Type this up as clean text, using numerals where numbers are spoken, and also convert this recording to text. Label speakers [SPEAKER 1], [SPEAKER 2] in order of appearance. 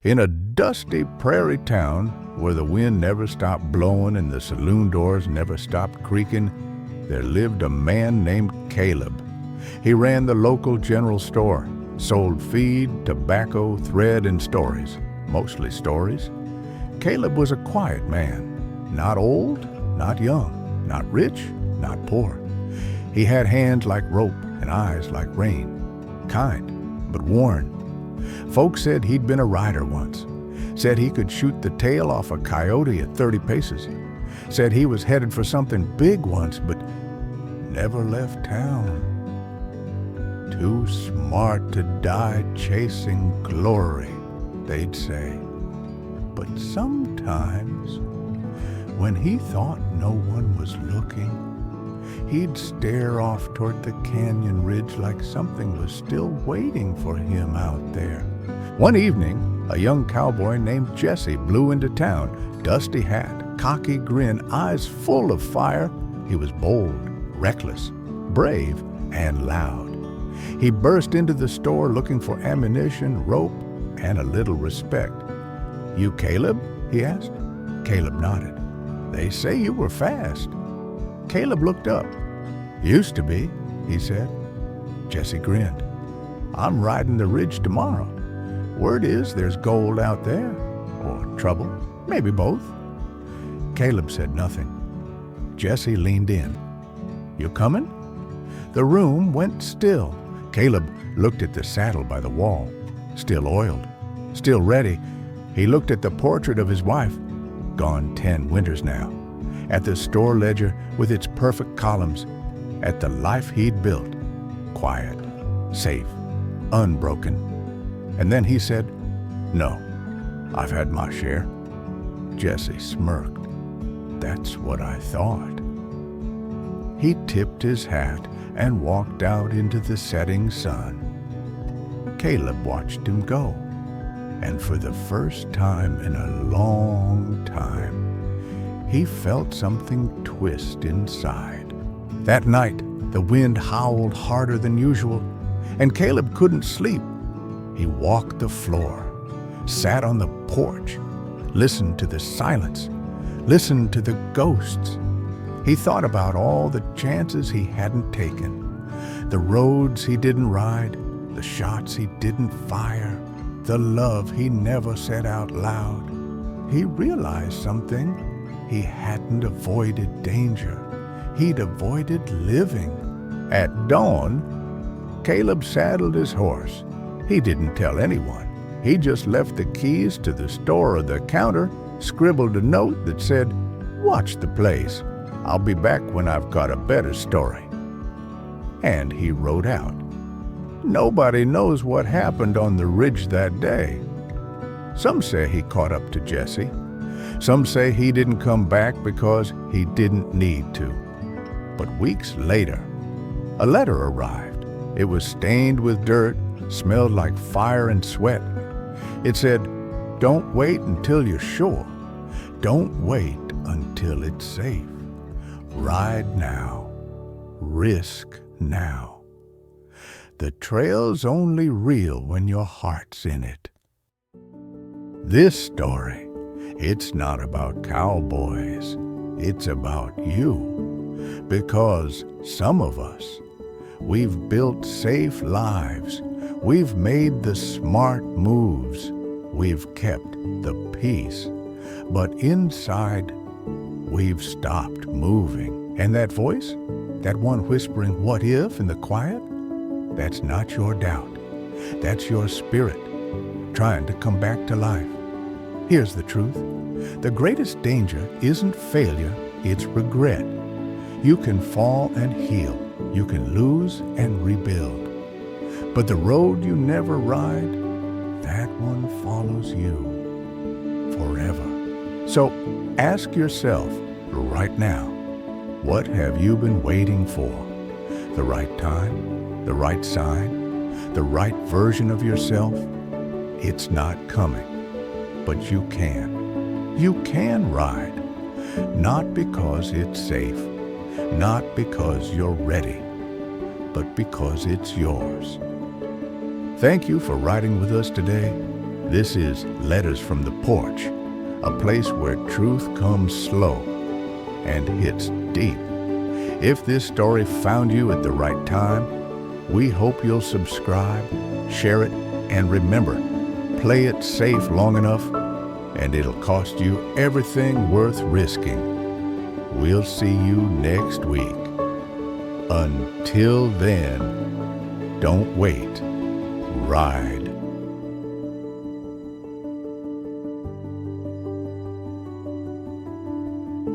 [SPEAKER 1] In a dusty prairie town where the wind never stopped blowing and the saloon doors never stopped creaking, there lived a man named Caleb. He ran the local general store, sold feed, tobacco, thread, and stories, mostly stories. Caleb was a quiet man, not old, not young, not rich, not poor. He had hands like rope and eyes like rain, kind but worn. Folks said he'd been a rider once, said he could shoot the tail off a coyote at 30 paces, said he was headed for something big once, but never left town. Too smart to die chasing glory, they'd say. But sometimes, when he thought no one was looking, he'd stare off toward the canyon ridge like something was still waiting for him out there. One evening, a young cowboy named Jesse blew into town, dusty hat, cocky grin, eyes full of fire. He was bold, reckless, brave, and loud. He burst into the store looking for ammunition, rope, and a little respect. "You Caleb?" he asked. Caleb nodded. "They say you were fast." Caleb looked up. "Used to be," he said. Jesse grinned. "I'm riding the ridge tomorrow. Word is there's gold out there, or trouble, maybe both." Caleb said nothing. Jesse leaned in. "You coming?" The room went still. Caleb looked at the saddle by the wall, still oiled, still ready. He looked at the portrait of his wife, gone 10 winters now, at the store ledger with its perfect columns, at the life he'd built, quiet, safe, unbroken. And then he said, "No, I've had my share." Jesse smirked. "That's what I thought." He tipped his hat and walked out into the setting sun. Caleb watched him go, and for the first time in a long time, he felt something twist inside. That night, the wind howled harder than usual, and Caleb couldn't sleep. He walked the floor, sat on the porch, listened to the silence, listened to the ghosts. He thought about all the chances he hadn't taken, the roads he didn't ride, the shots he didn't fire, the love he never said out loud. He realized something. He hadn't avoided danger. He'd avoided living. At dawn, Caleb saddled his horse. He didn't tell anyone. He just left the keys to the store or the counter, scribbled a note that said, "Watch the place. I'll be back when I've got a better story." And he rode out. Nobody knows what happened on the ridge that day. Some say he caught up to Jesse. Some say he didn't come back because he didn't need to. But weeks later, a letter arrived. It was stained with dirt, smelled like fire and sweat. It said, "Don't wait until you're sure. Don't wait until it's safe. Ride now. Risk now. The trail's only real when your heart's in it." This story, it's not about cowboys. It's about you. Because some of us, we've built safe lives. We've made the smart moves. We've kept the peace. But inside, we've stopped moving. And that voice, that one whispering, "What if?" in the quiet, that's not your doubt. That's your spirit trying to come back to life. Here's the truth. The greatest danger isn't failure, it's regret. You can fall and heal. You can lose and rebuild. But the road you never ride, that one follows you forever. So ask yourself right now, what have you been waiting for? The right time? The right sign? The right version of yourself? It's not coming, but you can. You can ride. Not because it's safe, not because you're ready, but because it's yours. Thank you for riding with us today. This is Letters from the Porch, a place where truth comes slow and hits deep. If this story found you at the right time, we hope you'll subscribe, share it, and remember, play it safe long enough, and it'll cost you everything worth risking. We'll see you next week. Until then, don't wait, ride.